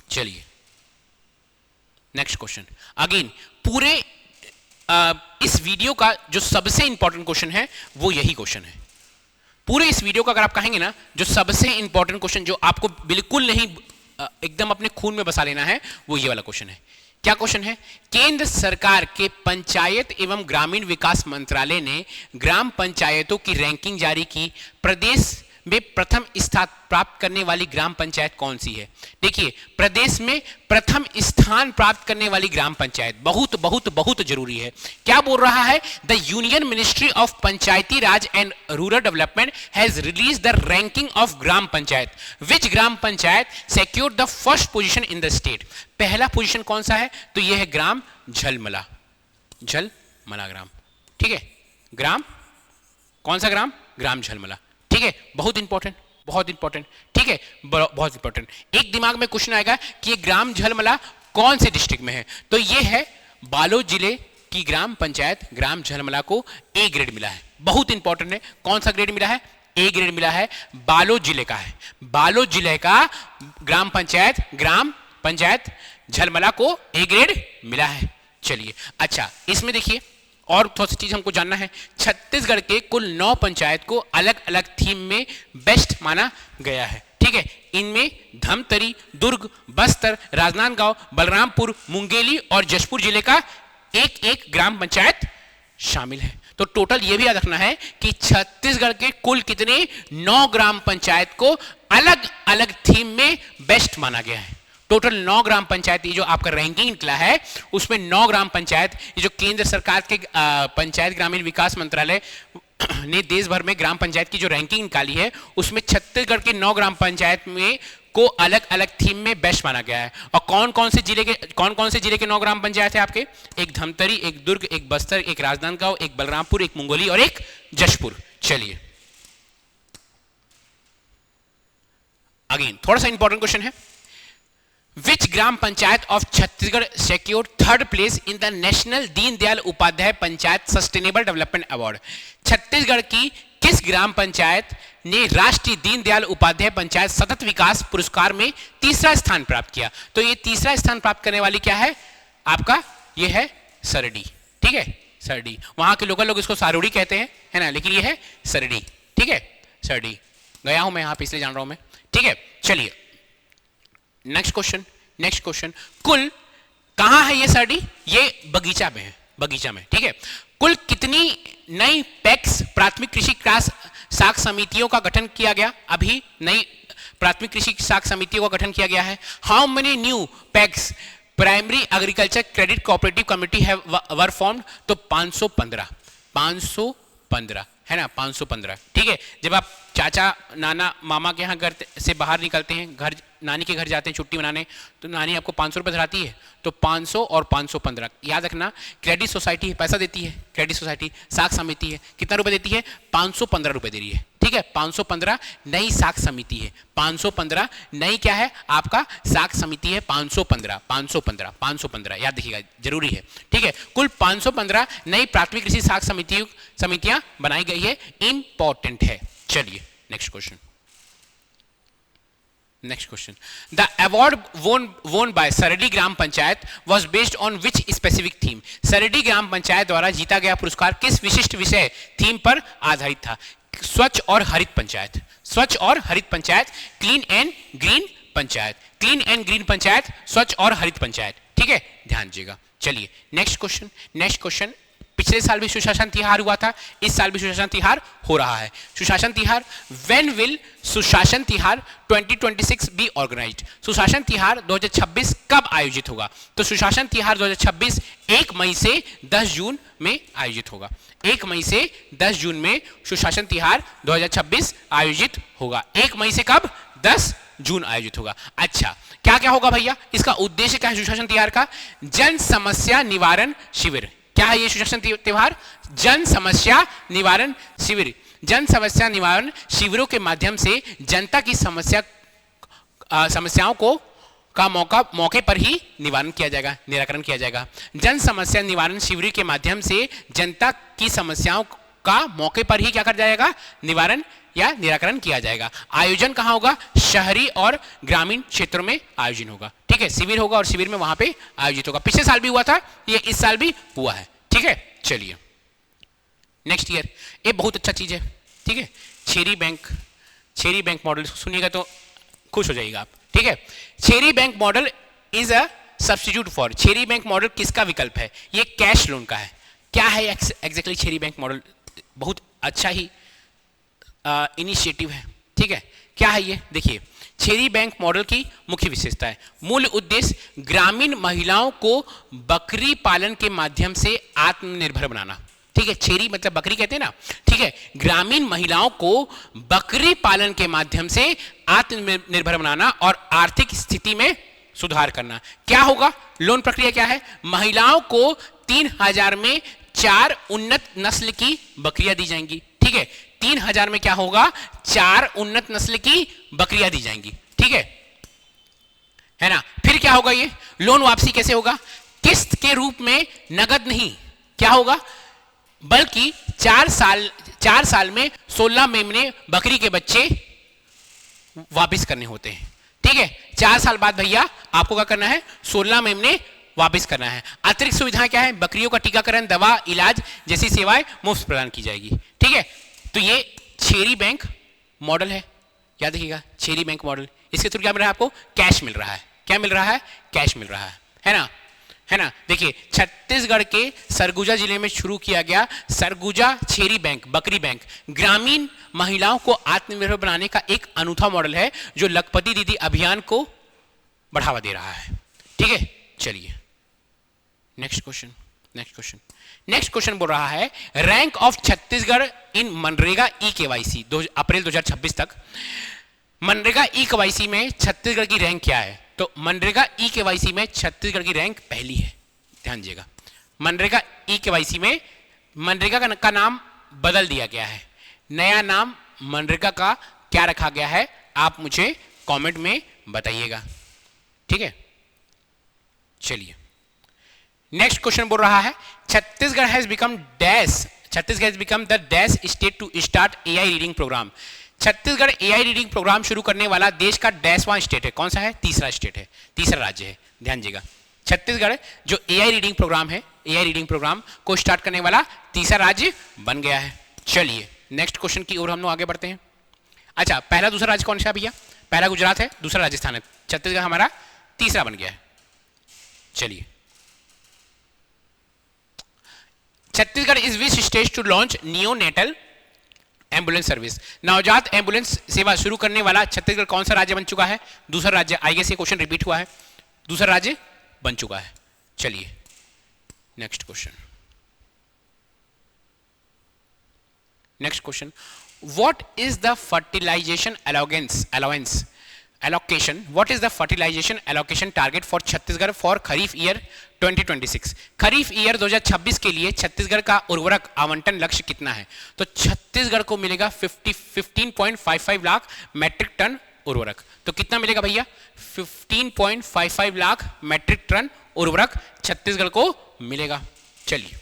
चलिए नेक्स्ट क्वेश्चन। अगेन पूरे इस वीडियो का जो सबसे इंपॉर्टेंट क्वेश्चन है वो यही क्वेश्चन है। पूरे इस वीडियो का अगर आप कहेंगे ना, जो सबसे इंपॉर्टेंट क्वेश्चन जो आपको बिल्कुल नहीं एकदम अपने खून में बसा लेना है वो ये वाला क्वेश्चन है। क्या क्वेश्चन है? केंद्र सरकार के पंचायत एवं ग्रामीण विकास मंत्रालय ने ग्राम पंचायतों की रैंकिंग जारी की। प्रदेश में प्रथम स्थान प्राप्त करने वाली ग्राम पंचायत कौन सी है? देखिए, प्रदेश में प्रथम स्थान प्राप्त करने वाली ग्राम पंचायत बहुत बहुत बहुत जरूरी है। क्या बोल रहा है? The union ministry of Panchayati Raj and rural development has release the ranking of gram panchayat. Which gram panchayat secured the first position in the state? पहला पोजीशन कौन सा है? तो यह है ग्राम झलमला, झलमला ग्राम। ठीक है, ग्राम कौन सा ग्राम? ग्राम झलमला। ठीक है, बहुत इंपॉर्टेंट, बहुत इंपॉर्टेंट। ठीक है, बहुत इंपॉर्टेंट। एक दिमाग में क्वेश्चन आएगा कि ये ग्राम झलमला कौन से डिस्ट्रिक्ट में है? तो ये है बालोद जिले की ग्राम पंचायत। ग्राम झलमला को ए ग्रेड मिला है, बहुत इंपॉर्टेंट है। कौन सा ग्रेड मिला है? ए ग्रेड मिला है, बालोद जिले का है। बालोद जिले का ग्राम पंचायत झलमला को ए ग्रेड मिला है। चलिए, अच्छा इसमें देखिए और थोड़ी सी चीज हमको जानना है। छत्तीसगढ़ के कुल 9 पंचायत को अलग अलग थीम में बेस्ट माना गया है। ठीक है, इनमें धमतरी, दुर्ग, बस्तर, राजनांदगांव, बलरामपुर, मुंगेली और जशपुर जिले का एक एक ग्राम पंचायत शामिल है। तो टोटल यह भी याद रखना है कि छत्तीसगढ़ के कुल कितने 9 ग्राम पंचायत को अलग अलग थीम में बेस्ट माना गया है। टोटल 9 ग्राम पंचायत, ये जो आपका रैंकिंग निकला है उसमें 9 ग्राम पंचायत, ये जो केंद्र सरकार के पंचायत ग्रामीण विकास मंत्रालय ने देश भर में ग्राम पंचायत की जो रैंकिंग निकाली है उसमें छत्तीसगढ़ के 9 ग्राम पंचायत में को अलग अलग थीम में बेस्ट माना गया है। और कौन कौन से जिले के 9 ग्राम पंचायत है आपके? एक धमतरी, एक दुर्ग, एक बस्तर, एक राजनांदगांव, एक बलरामपुर, एक मुंगोली और एक जशपुर। चलिए अगेन थोड़ा सा इंपॉर्टेंट क्वेश्चन है। Which gram panchayat of Chhattisgarh secured 3rd place in the national Deendayal Upadhyay panchayat sustainable development award? Chhattisgarh की किस ग्राम पंचायत ने राष्ट्रीय दीनदयाल उपाध्याय पंचायत सतत विकास पुरस्कार में 3रा स्थान प्राप्त किया? तो ये 3रा स्थान प्राप्त करने वाली क्या है आपका? ये है सरडी। ठीक है, सरडी, वहां के लोकल लोग इसको सारोड़ी कहते हैं, है ना, लेकिन ये है सरडी। ठीक है, सरडी गया हूं मैं यहां पे इसलिए जान रहा हूं मैं। ठीक है, चलिए नेक्स्ट क्वेश्चन। कुल कहां है ये सरडी? ये बगीचा में है, बगीचा में। ठीक है, कुल कितनी नई पैक्स प्राथमिक कृषि साख समितियों का गठन किया गया? अभी नई प्राथमिक कृषि साख समितियों का गठन किया गया है। How many new PACS primary agriculture credit cooperative committee have were formed? तो 515 है ना, 515। ठीक है, जब आप चाचा नाना मामा के यहाँ घर से बाहर निकलते हैं, घर नानी के घर जाते हैं छुट्टी मनाने, तो नानी आपको 500 रुपये धराती है, तो 500 और 515 याद रखना। क्रेडिट सोसाइटी पैसा देती है, क्रेडिट सोसाइटी साख समिति है, कितना रुपए देती है? 515 रुपये दे रही है, ठीक है। 515 नई साख समिति है, 515 नई क्या है आपका साख समिति है, 515 515 515 याद रखिएगा, जरूरी है, ठीक है। कुल 515 नई प्राथमिक कृषि साख समितियां बनाई गई है, इंपॉर्टेंट है। चलिए next question. Next question. The award won by Sardi gram panchayat was based on which specific theme? Sardi gram panchayat द्वारा जीता गया पुरस्कार किस विशिष्ट विषय थीम पर आधारित था? स्वच्छ और हरित पंचायत, स्वच्छ और हरित panchayat, clean and green panchayat, clean and green panchayat, स्वच्छ और हरित पंचायत, ठीक है, ध्यान दीजिएगा। चलिए नेक्स्ट क्वेश्चन। नेक्स्ट क्वेश्चन, पिछले साल भी सुशासन तिहार हुआ था, इस साल भी सुशासन तिहार हो रहा है। सुशासन तिहार, व्हेन विल सुशासन तिहार 2026 बी ऑर्गेनाइज्ड? सुशासन तिहार 2026 कब आयोजित होगा? तो सुशासन तिहार 2026 1 मई से 10 जून में आयोजित होगा। 1 मई से 10 जून में सुशासन तिहार 2026 आयोजित होगा। 1 मई से कब? 10 जून आयोजित होगा। अच्छा, क्या क्या होगा भैया? इसका उद्देश्य क्या है सुशासन तिहार का? जन समस्या निवारण शिविर। क्या है ये सुशासन त्योहार? जन समस्या निवारण शिविर। जन समस्या निवारण शिविरों के माध्यम से जनता की समस्याओं को का मौके पर ही निवारण किया जाएगा, निराकरण किया जाएगा। जन समस्या निवारण शिविर के माध्यम से जनता की समस्याओं का मौके पर ही क्या कर जाएगा? निवारण या निराकरण किया जाएगा। आयोजन कहाँ होगा? शहरी और ग्रामीण क्षेत्रों में आयोजन होगा, ठीक है। शिविर होगा और शिविर में वहां पे आयोजित होगा। पिछले साल भी हुआ था, ये इस साल भी हुआ है, ठीक है। चलिए नेक्स्ट ईयर, ये बहुत अच्छा चीज है, ठीक है। छेरी बैंक मॉडल सुनिएगा तो खुश हो जाएगा आप, ठीक है। छेरी bank model is a substitute for, छेरी बैंक मॉडल किसका विकल्प है? ये कैश लोन का है। क्या है एग्जैक्टली छेरी बैंक मॉडल? बहुत अच्छा ही इनिशिएटिव है, ठीक है। क्या है ये? देखिए, छेरी बैंक मॉडल की मुख्य विशेषता है, मूल उद्देश्य ग्रामीण महिलाओं को बकरी पालन के माध्यम से आत्मनिर्भर बनाना, ठीक है। छेरी मतलब बकरी कहते हैं ना, ठीक है। ग्रामीण महिलाओं को बकरी पालन के माध्यम से आत्मनिर्भर बनाना और आर्थिक स्थिति में सुधार करना। क्या होगा? लोन प्रक्रिया क्या है? महिलाओं को 3000 में 4 उन्नत नस्ल की बकरियां दी जाएंगी, ठीक है। 3000 में क्या होगा? 4 उन्नत नस्ल की बकरियां दी जाएंगी, ठीक है ना। फिर क्या होगा? ये लोन वापसी कैसे होगा? किस्त के रूप में, नगद नहीं, क्या होगा? बल्कि 4 साल में 16 मेमने बकरी के बच्चे वापस करने होते हैं, ठीक है। 4 साल बाद भैया आपको क्या करना है? 16 मेमने वापस करना है। अतिरिक्त सुविधाएं क्या है? बकरियों का टीकाकरण, दवा, इलाज जैसी सेवाएं मुफ्त प्रदान की जाएगी, ठीक है। तो ये छेरी बैंक मॉडल है, याद रखिएगा, छेरी बैंक मॉडल। इसके थ्रू क्या मिल रहा है आपको? कैश मिल रहा है। क्या मिल रहा है? कैश मिल रहा है ना, है ना। देखिए, छत्तीसगढ़ के सरगुजा जिले में शुरू किया गया सरगुजा छेरी बैंक, बकरी बैंक, ग्रामीण महिलाओं को आत्मनिर्भर बनाने का एक अनूठा मॉडल है जो लखपति दीदी अभियान को बढ़ावा दे रहा है, ठीक है। चलिए नेक्स्ट क्वेश्चन बोल रहा है, रैंक ऑफ छत्तीसगढ़ इन मनरेगा ई केवाईसी अप्रैल 2026 तक। मनरेगा ई केवाईसी में छत्तीसगढ़ की रैंक क्या है? तो मनरेगा ई केवाईसी में छत्तीसगढ़ की रैंक पहली है, ध्यान दीजिएगा। मनरेगा ई केवाईसी में मनरेगा का नाम बदल दिया गया है। नया नाम मनरेगा का क्या रखा गया है? आप मुझे कमेंट में बताइएगा, ठीक है। चलिए नेक्स्ट क्वेश्चन बोल रहा है, Chhattisgarh has become the dash state to start AI reading programme. Chhattisgarh AI reading programme शुरू करने वाला देश का डैशवां स्टेट है। कौन सा है? तीसरा स्टेट है, तीसरा राज्य है, ध्यान दीजिएगा। छत्तीसगढ़ जो एआई रीडिंग प्रोग्राम है, एआई रीडिंग प्रोग्राम को स्टार्ट करने वाला तीसरा राज्य बन गया है। चलिए नेक्स्ट क्वेश्चन की ओर हम लोग आगे बढ़ते हैं। अच्छा, पहला दूसरा राज्य कौन सा है भैया? पहला गुजरात है, दूसरा राजस्थान है, छत्तीसगढ़ हमारा तीसरा बन गया है। चलिए, Chhattisgarh is which state to launch neonatal ambulance service. नवजात एम्बुलेंस सेवा शुरू करने वाला छत्तीसगढ़ कौन सा राज्य बन चुका है? दूसरा राज्य। आई गेस ये क्वेश्चन रिपीट हुआ है, दूसरा राज्य बन चुका है। चलिए next question. What is the fertilization allocation? What is the fertilization allocation target for Chhattisgarh for kharif year 2026? Kharif year 2026 के लिए छत्तीसगढ़ का उर्वरक आवंटन लक्ष्य कितना है? तो छत्तीसगढ़ को मिलेगा 15.55 लाख मैट्रिक टन उर्वरक। तो कितना मिलेगा भैया? 15.55 लाख मैट्रिक टन उर्वरक छत्तीसगढ़ को मिलेगा। चलिए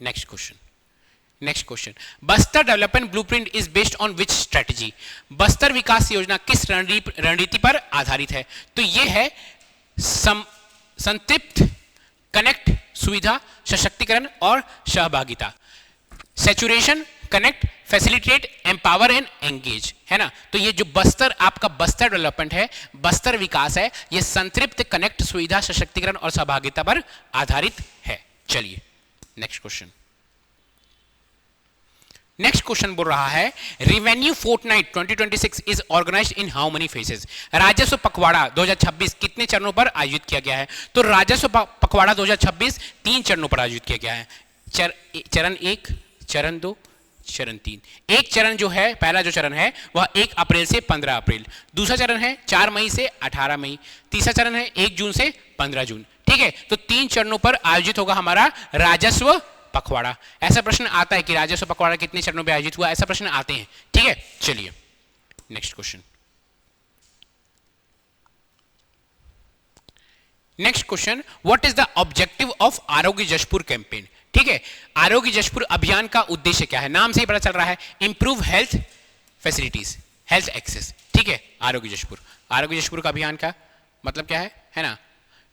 next question, Bastar development blueprint is based on which strategy? Bastar विकास योजना किस रणनीति पर आधारित है? तो यह है संतृप्त, कनेक्ट, सुविधा, सशक्तिकरण और सहभागिता। Saturation, connect, facilitate, empower and engage, है ना। तो ये जो बस्तर आपका बस्तर डेवलपमेंट है, बस्तर विकास है, ये संतृप्त, कनेक्ट, सुविधा, सशक्तिकरण और सहभागिता पर आधारित है। चलिए नेक्स्ट क्वेश्चन बोल रहा है revenue fortnight 2026 is organised in how many phases? राजस्व पखवाड़ा 2026 कितने चरणों पर आयोजित किया गया है? तो राजस्व पखवाड़ा 2026 3 चरणों पर आयोजित किया गया है। चरण 1, चरण 2, चरण 3। एक चरण जो है, पहला जो चरण है वह 1 अप्रैल से 15 अप्रैल, दूसरा चरण है 4 मई से 18 मई, तीसरा चरण है 1 जून से 15 जून। ठीक है, तो 3 चरणों पर आयोजित होगा हमारा राजस्व पखवाड़ा। ऐसा प्रश्न आता है कि राजस्व पखवाड़ा कितने चरणों में आयोजित हुआ, ऐसा प्रश्न आते हैं। ठीक है, चलिए next question, what is the objective of आरोग्य जशपुर कैंपेन? ठीक है, आरोग्य जशपुर अभियान का उद्देश्य क्या है? नाम से ही पता चल रहा है, improve health facilities, health access. ठीक है, आरोग्य जशपुर का अभियान का मतलब क्या है ना,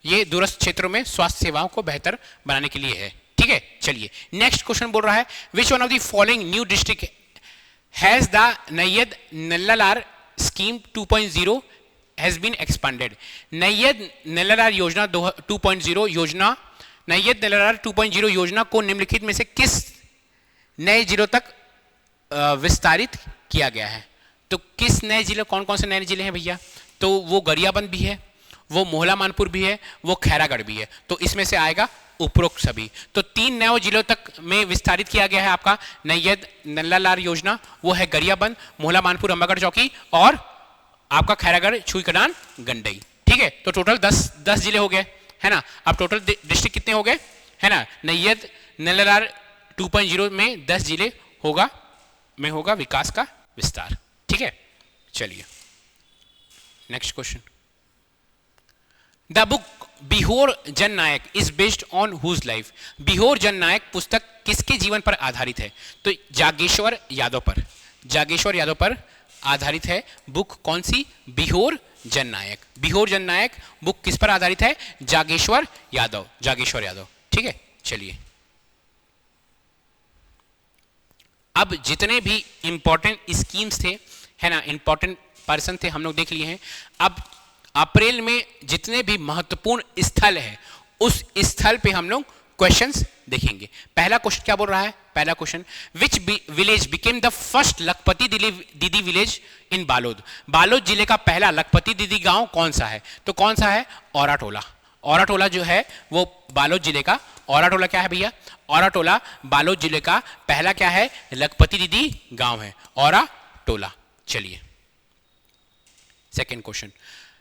ये दूरस्थ क्षेत्रों में स्वास्थ्य सेवाओं को बेहतर बनाने के लिए है। ठीक है, चलिए नेक्स्ट क्वेश्चन बोल रहा है which one of the following new district has the Niyad Nellanar scheme 2.0 has been expanded? Niyad Nellanar योजना 2.0 योजना, नैयद नल्लालार 2.0 योजना को निम्नलिखित में से किस नए जिलों तक विस्तारित किया गया है? तो किस नए जिले, कौन कौन से नए जिले हैं भैया? तो वो गरियाबंद भी है, वो मोहला मानपुर भी है, वो खैरागढ़ भी है। तो इसमें से आएगा उपरोक्त सभी। तो 3 नए जिलों तक में विस्तारित किया गया है आपका नैयद नल्लालार योजना। वो है गरियाबंद, मोहला मानपुर, अंबागढ़ चौकी और आपका खैरागढ़, छुईकडान, गंडई। ठीक है, तो टोटल 10 जिले हो गए, है ना। अब टोटल डिस्ट्रिक्ट कितने हो गए, है ना? नैयद नल्लालार 2.0 में 10 जिले होगा विकास का विस्तार। ठीक है, चलिए next question, the book Birhor Jan Nayak is based on whose life? Birhor Jan Nayak पुस्तक किसके जीवन पर आधारित है? तो जागेश्वर यादव पर आधारित है बुक। कौन सी? बिहोर जन नायक बुक किस पर आधारित है? जागेश्वर यादव। ठीक है, चलिए अब जितने भी इंपॉर्टेंट स्कीम्स थे, है ना, इंपॉर्टेंट पर्सन थे, हम लोग देख लिए हैं। अब अप्रैल में जितने भी महत्वपूर्ण स्थल है, उस स्थल पे हम लोग क्वेश्चंस देखेंगे। पहला क्वेश्चन क्या बोल रहा है? पहला question, which village became the first लखपति दीदी विलेज इन बालोद? बालोद जिले का पहला लखपति दीदी गांव कौन सा है? तो कौन सा है? औराटोला जो है वो बालोद जिले का, औराटोला क्या है भैया? औराटोला बालोद जिले का पहला क्या है? लखपति दीदी गांव है, औराटोला। चलिए second question,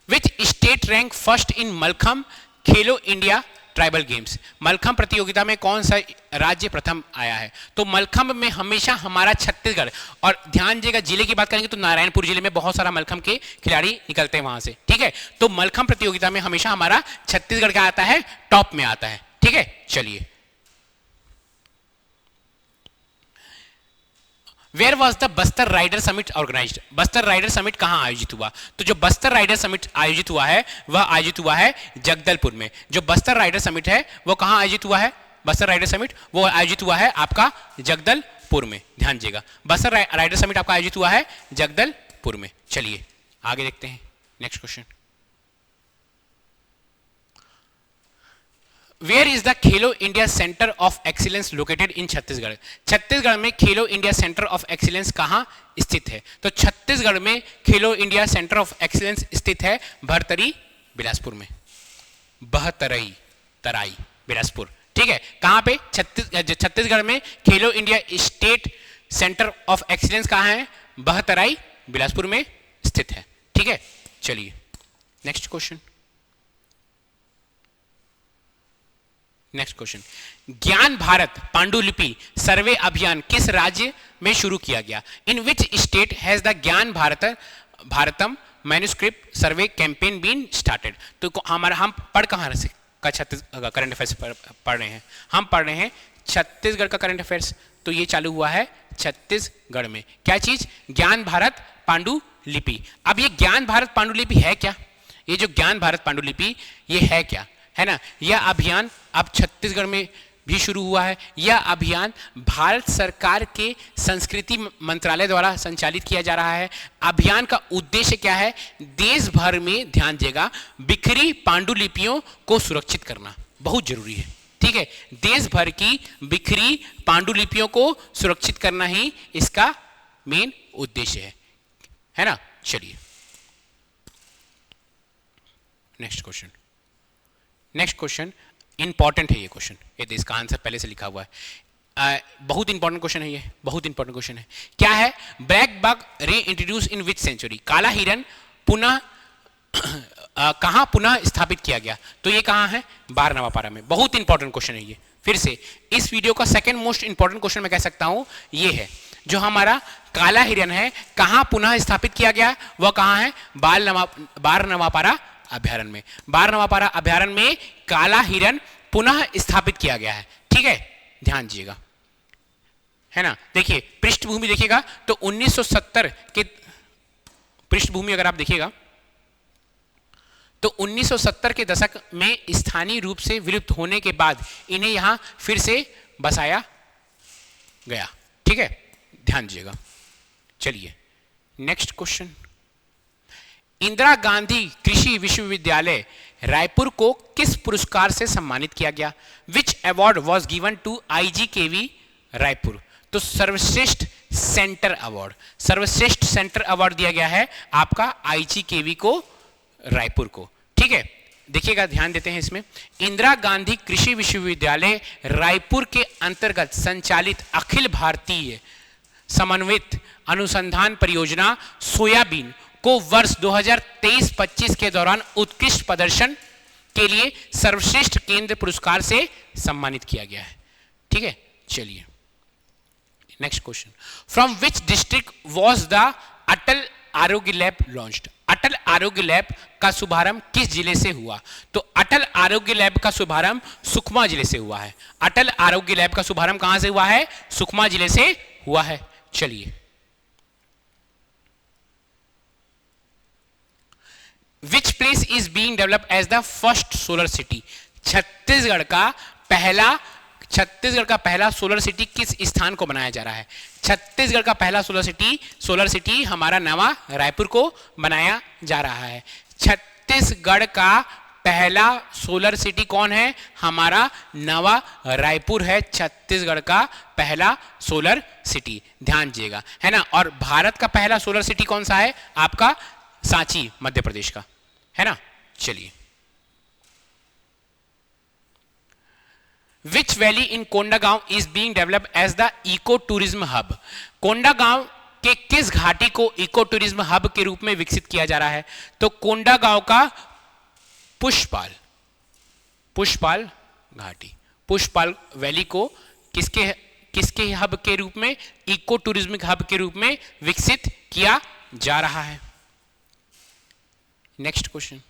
which state rank first in mallakhamb Khelo India tribal games? Mallakhamb प्रतियोगिता में कौन सा राज्य प्रथम आया है? तो मलखम में हमेशा हमारा छत्तीसगढ़, और ध्यान दीजिएगा जिले की बात करेंगे तो नारायणपुर जिले में बहुत सारा मलखम के खिलाड़ी निकलते हैं वहां से। ठीक है, तो मलखम प्रतियोगिता में हमेशा हमारा छत्तीसगढ़ क्या आता है? टॉप में आता है। ठीक है, चलिए where was the Bastar rider summit organised? Bastar rider summit कहां आयोजित हुआ? तो जो बस्तर राइडर समिट आयोजित हुआ है वह आयोजित हुआ है जगदलपुर में। जो बस्तर राइडर समिट है वो कहां आयोजित हुआ है? बस्तर राइडर समिट वो आयोजित हुआ है आपका जगदलपुर में। ध्यान दीजिएगा, बस्तर राइडर समिट आपका आयोजित हुआ है जगदलपुर में। चलिए आगे देखते हैं next question, where is the Khelo India centre of excellence located in Chhattisgarh? Chhattisgarh में Khelo India centre of excellence कहां स्थित है? तो छत्तीसगढ़ में Khelo India centre of excellence स्थित है भरतरी बिलासपुर में, बिलासपुर। ठीक है, कहां पे? छत्तीसगढ़ में Khelo India state centre of excellence कहाँ है? बहतराई बिलासपुर में स्थित है। ठीक है, चलिए नेक्स्ट क्वेश्चन। नेक्स्ट क्वेश्चन, ज्ञान भारत पांडुलिपि सर्वे अभियान किस राज्य में शुरू किया गया? In which state has the Gyan Bharatam manuscript survey campaign been started? तो हमारा हम पढ़ कहाँ से का छत्तीसगढ़ करंट अफेयर्स पढ़ रहे हैं? हम पढ़ रहे हैं छत्तीसगढ़ का करंट अफेयर्स। तो ये चालू हुआ है छत्तीसगढ़ में। क्या चीज? ज्ञान भारत पांडुलिपि। अब ये ज्ञान भारत पांडुलिपि है क्या? ये जो ज्ञान भारत पांडुलिपि ये है क्या, है ना? यह अभियान अब छत्तीसगढ़ में भी शुरू हुआ है। यह अभियान भारत सरकार के संस्कृति मंत्रालय द्वारा संचालित किया जा रहा है। अभियान का उद्देश्य क्या है? देश भर में, ध्यान देगा, बिखरी पांडुलिपियों को सुरक्षित करना बहुत जरूरी है। ठीक है, देश भर की बिखरी पांडुलिपियों को सुरक्षित करना ही इसका मेन उद्देश्य है ना? चलिए next question. Next question important है ये क्वेश्चन, ये इसका आंसर पहले से लिखा हुआ है। बहुत इंपॉर्टेंट क्वेश्चन है ये, बहुत इंपॉर्टेंट क्वेश्चन है। क्या है? ब्लैक बग री इंट्रोड्यूस इन विच सेंचुरी? काला हिरन पुनः कहां पुनः स्थापित किया गया? तो ये कहां है? 12 नवापारा में। बहुत इंपॉर्टेंट क्वेश्चन है ये। फिर से इस वीडियो का सेकंड मोस्ट इंपॉर्टेंट क्वेश्चन मैं कह सकता हूं ये है। जो हमारा काला हिरन है कहां पुनः स्थापित किया गया? वह कहां है? 12 नवापारा अभ्यारण्य में। 12 नवापारा अभ्यारण्य में काला हिरन पुनः स्थापित किया गया है। ठीक है, ध्यान दीजिएगा, है ना? देखिए पृष्ठभूमि देखिएगा तो 1970 के पृष्ठभूमि अगर आप देखिएगा तो 1970 के दशक में स्थानीय रूप से विलुप्त होने के बाद इन्हें यहां फिर से बसाया गया। ठीक है, ध्यान दीजिएगा। चलिए नेक्स्ट क्वेश्चन। इंदिरा गांधी कृषि विश्वविद्यालय रायपुर को किस पुरस्कार से सम्मानित किया गया? Which award was given to IGKV Raipur? तो सर्वश्रेष्ठ सेंटर अवार्ड, सर्वश्रेष्ठ सेंटर अवार्ड दिया गया है आपका IGKV को रायपुर को। ठीक है, देखिएगा, ध्यान देते हैं इसमें। इंदिरा गांधी कृषि विश्वविद्यालय रायपुर के अंतर्गत संचालित अखिल भारतीय समन्वित अनुसंधान परियोजना सोयाबीन को वर्ष 2023-25 के दौरान उत्कृष्ट प्रदर्शन के लिए सर्वश्रेष्ठ केंद्र पुरस्कार से सम्मानित किया गया है। ठीक है, चलिए next question. From which district was the Atal Arogya lab launched? Atal Arogya lab का शुभारंभ किस जिले से हुआ? तो अटल आरोग्य लैब का शुभारंभ सुकमा जिले से हुआ है। अटल आरोग्य लैब का शुभारंभ कहां से हुआ है? सुकमा जिले से हुआ है। चलिए Which place is being developed as the first solar city? Chhattisgarh का पहला सोलर सिटी किस स्थान को बनाया जा रहा है? छत्तीसगढ़ का पहला सोलर सिटी हमारा नवा रायपुर को बनाया जा रहा है। छत्तीसगढ़ का पहला सोलर सिटी कौन है? हमारा नवा रायपुर है छत्तीसगढ़ का पहला सोलर सिटी। ध्यान दीजिएगा, है ना? और भारत का पहला सोलर सिटी कौन सा है? आपका सांची मध्य प्रदेश का, है ना? चलिए which valley in Kondagaon is being developed as the eco tourism hub? Kondagaon के किस घाटी को इको टूरिज्म हब के रूप में विकसित किया जा रहा है? तो कोंडागांव का पुष्पाल घाटी, पुष्पाल वैली को किसके हब के रूप में? इको टूरिज्म हब के रूप में विकसित किया जा रहा है। Next question.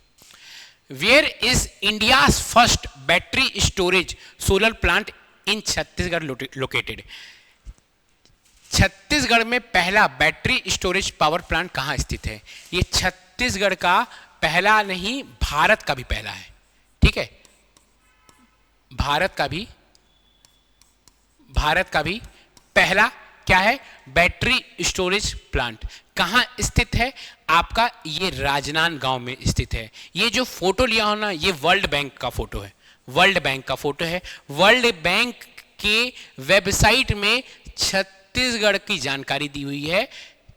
Where is India's first battery storage solar plant in Chhattisgarh located? Chhattisgarh में पहला बैटरी स्टोरेज पावर प्लांट कहां स्थित है? ये छत्तीसगढ़ का पहला नहीं, भारत का भी पहला है। ठीक है, भारत का भी पहला क्या है? Battery storage plant. कहां स्थित है? आपका ये राजनांदगांव में स्थित है। ये जो फोटो लिया हो ना, ये वर्ल्ड बैंक का फोटो है। वर्ल्ड बैंक का फोटो है। वर्ल्ड बैंक के वेबसाइट में छत्तीसगढ़ की जानकारी दी हुई है।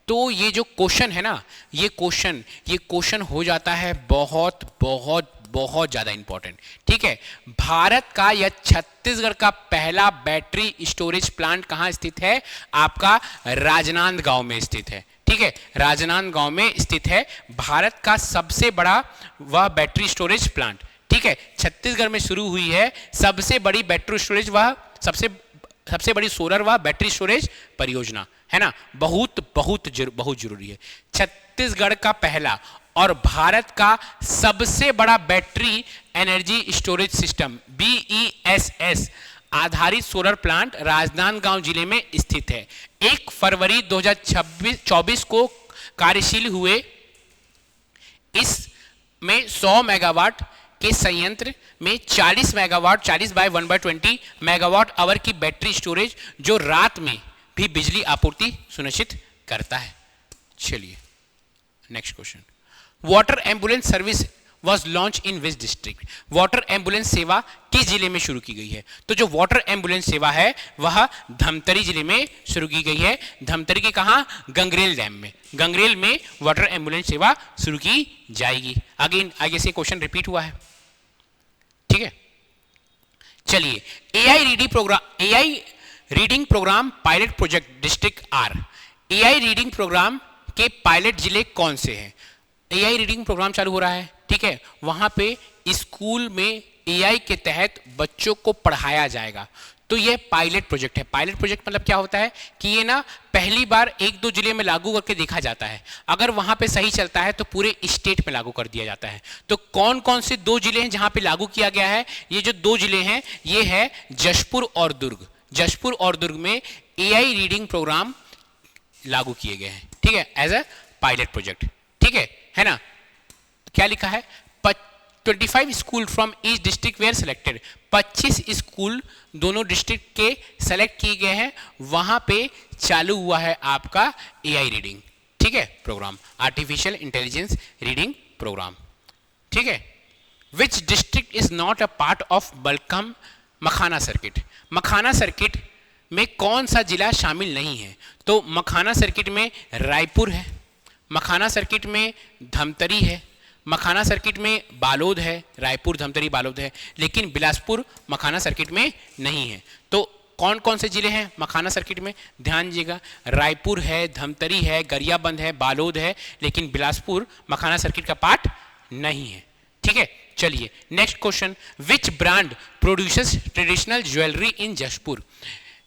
तो ये जो क्वेश्चन है ना, ये क्वेश्चन हो जाता है बहुत बहुत बहुत ज्यादा इंपॉर्टेंट। ठीक है, भारत का या छत्तीसगढ़ का पहला बैटरी स्टोरेज प्लांट कहां स्थित है? आपका राजनांदगांव में स्थित है। ठीक है, राजनांदगांव में स्थित है भारत का सबसे बड़ा वह बैटरी स्टोरेज प्लांट। ठीक है, छत्तीसगढ़ में शुरू हुई है सबसे बड़ी बैटरी स्टोरेज, वह सबसे बड़ी सोलर व बैटरी स्टोरेज परियोजना है ना। बहुत बहुत जरूरी है। छत्तीसगढ़ का पहला और भारत का सबसे बड़ा battery energy storage system BESS आधारित सोलर प्लांट राजनांदगांव जिले में स्थित है। 1 फरवरी 2024 को कार्यशील हुए इसमें 100 मेगावाट के संयंत्र में 40 मेगावाट 40 बाय 1/20 मेगावाट आवर की बैटरी स्टोरेज जो रात में भी बिजली आपूर्ति सुनिश्चित करता है। चलिए next question, water ambulance service was launch in which district? Water ambulance सेवा किस जिले में शुरू की गई है? तो जो वाटर एम्बुलेंस सेवा है वह धमतरी जिले में शुरू की गई है। धमतरी के कहां? गंगरेल डैम में। गंगरेल में वाटर एम्बुलेंस सेवा शुरू की जाएगी। आगे से क्वेश्चन रिपीट हुआ है। ठीक है, चलिए AI reading programme pilot project district are. AI reading programme के पायलट जिले कौन से हैं? AI रीडिंग प्रोग्राम चालू हो रहा है। ठीक है, वहां पे स्कूल में AI के तहत बच्चों को पढ़ाया जाएगा। तो ये पायलट प्रोजेक्ट है। पायलट प्रोजेक्ट मतलब क्या होता है कि ये ना पहली बार 1-2 जिले में लागू करके देखा जाता है। अगर वहां पे सही चलता है तो पूरे स्टेट में लागू कर दिया जाता है। तो कौन कौन से 2 जिले हैं जहां पे लागू किया गया है? ये जो 2 जिले हैं ये है जशपुर और दुर्ग। जशपुर और दुर्ग में AI रीडिंग प्रोग्राम लागू किए गए हैं। ठीक है, एज अ पायलट प्रोजेक्ट। ठीक है ना। क्या लिखा है? 25 school from each district were selected. 25 school दोनों डिस्ट्रिक्ट के सेलेक्ट किए गए हैं। वहां पे चालू हुआ है आपका AI रीडिंग। ठीक है, programme artificial intelligence reading programme. ठीक है, which district is not a part of बलकम मखाना सर्किट? मखाना सर्किट में कौन सा जिला शामिल नहीं है? तो मखाना सर्किट में रायपुर है, मखाना सर्किट में धमतरी है, मखाना सर्किट में बालोद है। रायपुर, धमतरी, बालोद है, लेकिन बिलासपुर मखाना सर्किट में नहीं है। तो कौन कौन से जिले हैं मखाना सर्किट में? ध्यान दीजिएगा, रायपुर है, धमतरी है, गरियाबंद है, बालोद है, लेकिन बिलासपुर मखाना सर्किट का पार्ट नहीं है। ठीक है, चलिए next question, which brand produces traditional jewellery इन जशपुर?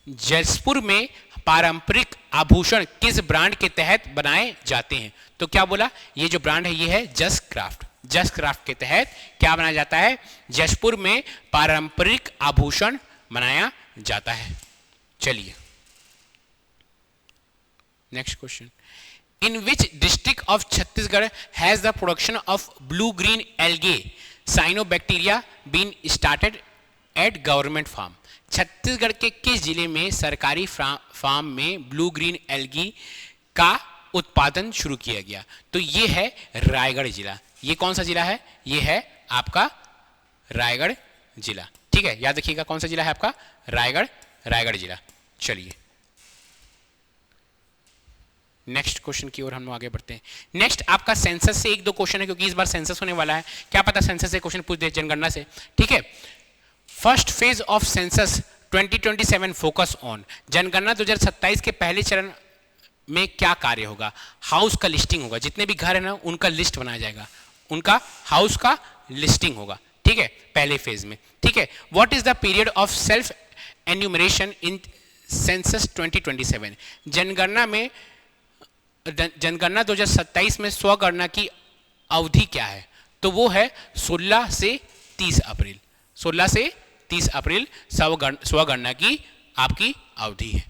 जशपुर में पारंपरिक आभूषण किस ब्रांड के तहत बनाए जाते हैं? तो क्या बोला? ये जो ब्रांड है ये है जस्ट क्राफ्ट। जस्ट क्राफ्ट के तहत क्या बनाया जाता है? जशपुर में पारंपरिक आभूषण बनाया जाता है। चलिए next question, in which district of Chhattisgarh has the production of blue green algae cyanobacteria been started at government farm? Chhattisgarh के किस जिले में सरकारी फार्म में ब्लू ग्रीन एल्गी का उत्पादन शुरू किया गया? तो ये है रायगढ़ जिला। ये कौन सा जिला है? ये है आपका रायगढ़ जिला। ठीक है, याद रखिएगा कौन सा जिला है आपका? रायगढ़ जिला। चलिए नेक्स्ट क्वेश्चन की ओर हम लोग आगे बढ़ते हैं। नेक्स्ट आपका सेंसस से 1-2 क्वेश्चन है, क्योंकि इस बार सेंसस होने वाला है। क्या पता सेंसस से क्वेश्चन पूछ दे, जनगणना से। ठीक है, first phase of census 2027 focus on. जनगणना 2027 के पहले चरण में क्या कार्य होगा? हाउस का लिस्टिंग होगा। जितने भी घर है ना उनका लिस्ट बनाया जाएगा, उनका हाउस का लिस्टिंग होगा। ठीक है, पहले फेज में। ठीक है, what is the period of self enumeration in census 2027? जनगणना 2027 में स्वगणना की अवधि क्या है? तो वो है 16 से 30 अप्रैल। 16 से 30 अप्रैल स्वगणना की आपकी अवधि है।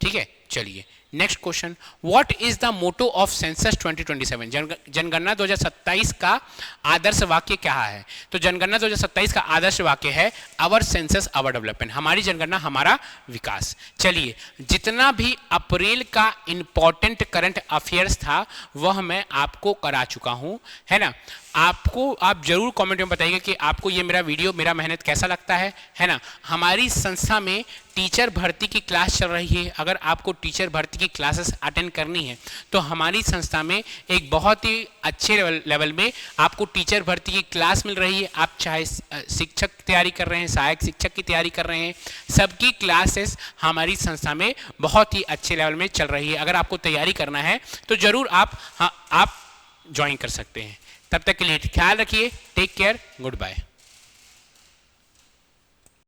ठीक है, चलिए next question, what is the motto of census 2027? जनगणना 2027 का आदर्श वाक्य क्या है? तो जनगणना 2027 का आदर्श वाक्य है आवर सेंसस आवर डेवलपमेंट। हमारी जनगणना हमारा विकास। चलिए, जितना भी अप्रैल का इंपॉर्टेंट करंट अफेयर्स था वह मैं आपको करा चुका हूं, है ना। आपको, आप जरूर कमेंट में बताइएगा कि आपको ये मेरा वीडियो, मेरा मेहनत कैसा लगता है ना। हमारी संस्था में टीचर भर्ती की क्लास चल रही है। अगर आपको टीचर भर्ती की क्लासेस अटेंड करनी है तो हमारी संस्था में एक बहुत ही अच्छे लेवल में आपको टीचर भर्ती की क्लास मिल रही है। आप चाहे शिक्षक की तैयारी कर रहे हैं, सहायक शिक्षक की तैयारी कर रहे हैं, सबकी क्लासेस हमारी संस्था में बहुत ही अच्छे लेवल में चल रही है। अगर आपको तैयारी करना है तो जरूर आप ज्वाइन कर सकते हैं। तब तक के लिए ख्याल रखिए। Take care, good bye.